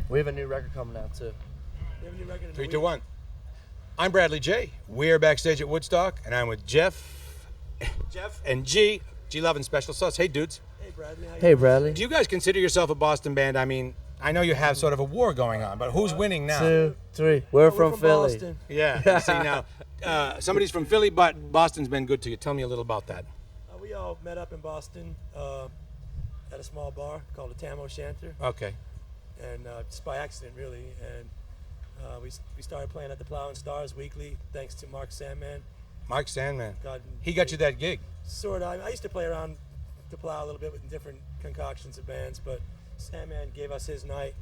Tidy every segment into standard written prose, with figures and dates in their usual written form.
We have a new record coming out too. We have a new record in 3, a 2, week. 1. I'm Bradley J. We're backstage at Woodstock, and I'm with Jeff and G Lovin' Special Sauce. Hey, dudes. Hey, Bradley. How you Hey, doing? Bradley. Do you guys consider yourself a Boston band? I mean, I know you have sort of a war going on, but who's winning now? 2, 3. We're from Philly. Boston. Yeah. See now, somebody's from Philly, but Boston's been good to you. Tell me a little about that. We all met up in Boston at a small bar called the Tam O'Shanter, Okay. and just by accident, really. And we started playing at the Plow and Stars weekly, thanks to Mark Sandman. Mark Sandman. God, He got you that gig. Sort of. I used to play around the Plow a little bit with different concoctions of bands, but Sandman gave us his night,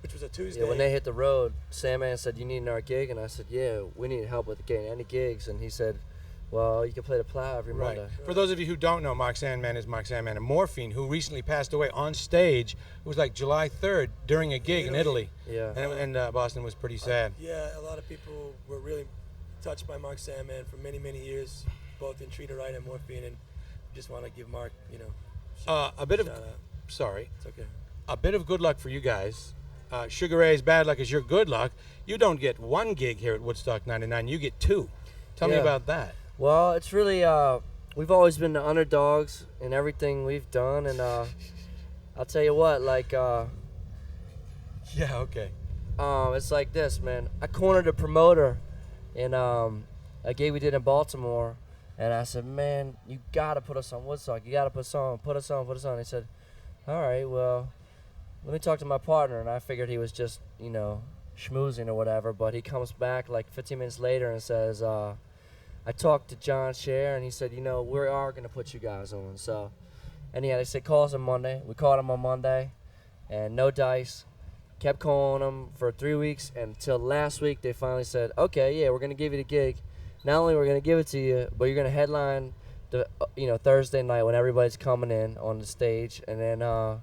which was a Tuesday. Yeah, when they hit the road, Sandman said, "You need another gig?" And I said, "Yeah, we need help with getting any gigs." And he said, "Well, you can play the Plow every Right. Monday." For those of you who don't know, Mark Sandman is Mark Sandman and Morphine, who recently passed away on stage. It was like July 3rd during a gig in Italy. Yeah. And Boston was pretty sad. Yeah, a lot of people were really touched by Mark Sandman for many, many years, both in Treat It Right and Morphine, and just want to give Mark, A bit of, shout out. sorry, It's okay. a bit of good luck for you guys. Sugar Ray's bad luck is your good luck. You don't get one gig here at Woodstock 99, you get 2. Tell me Yeah. about that. Well, it's really we've always been the underdogs in everything we've done, and I'll tell you what, like Yeah, okay. it's like this, man. I cornered a promoter in a gig we did in Baltimore, and I said, "Man, you gotta put us on Woodstock. You gotta put us on. He said, "All right, well, let me talk to my partner." And I figured he was just, schmoozing or whatever. But he comes back like 15 minutes later and says, "I talked to John Scher, and he said, we are gonna put you guys on." So, anyhow, they said call us on Monday. We called him on Monday, and no dice. Kept calling them for 3 weeks until last week they finally said, "Okay, yeah, we're gonna give you the gig. Not only we're gonna give it to you, but you're gonna headline the Thursday night when everybody's coming in on the stage." And then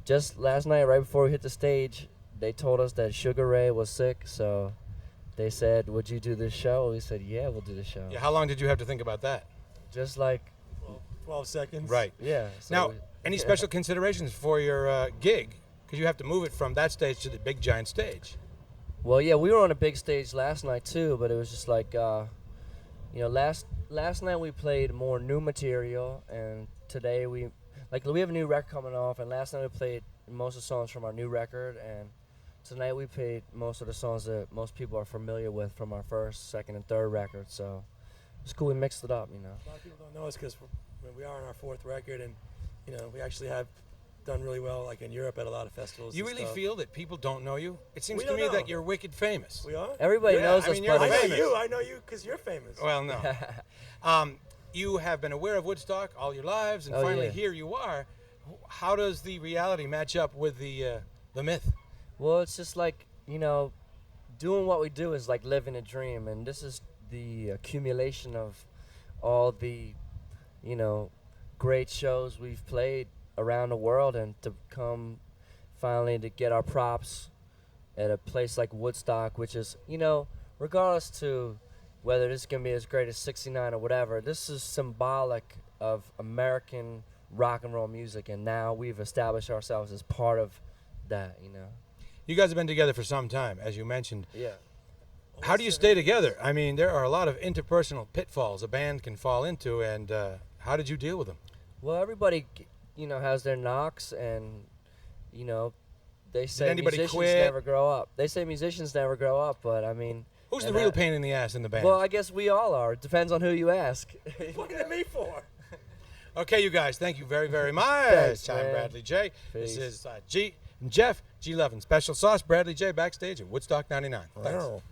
just last night, right before we hit the stage, they told us that Sugar Ray was sick. So they said, "Would you do this show?" We said, "Yeah, we'll do the show." Yeah, how long did you have to think about that? Just like 12 seconds. Right. yeah. So Now, any special considerations for your gig? Because you have to move it from that stage to the big giant stage. Well, yeah, we were on a big stage last night too, but it was just like, last night we played more new material, and today we have a new record coming off, and last night we played most of the songs from our new record, and tonight we played most of the songs that most people are familiar with from our first, second, and third record. So it's cool. We mixed it up, A lot of people don't know us because we are on our 4th record, and we actually have done really well, like in Europe at a lot of festivals. You and really stuff. feel that people don't know you? It seems We to don't me know. that you're wicked famous. We are? Everybody Yeah, knows I us, mean, you're but famous. I know you because you're famous. Well, no. You have been aware of Woodstock all your lives, and Oh, finally yeah. here you are. How does the reality match up with the myth? Well, it's just like, doing what we do is like living a dream, and this is the accumulation of all the, great shows we've played around the world, and to come finally to get our props at a place like Woodstock, which is, regardless to whether this is going to be as great as 69 or whatever, this is symbolic of American rock and roll music, and now we've established ourselves as part of that, You guys have been together for some time, as you mentioned. Yeah. How do you stay together? I mean, there are a lot of interpersonal pitfalls a band can fall into, and how did you deal with them? Well, everybody, has their knocks, and, they say anybody musicians quit? never grow up. They say musicians never grow up, but I mean... Who's the and real I- pain in the ass in the band? Well, I guess we all are. It depends on who you ask. What are you looking at me for? Okay, you guys, thank you very, very much. Thanks, I'm man. Bradley J. Peace. This is G and Jeff, G Lovin' Special Sauce, Bradley J. backstage at Woodstock 99. Thanks. Wow.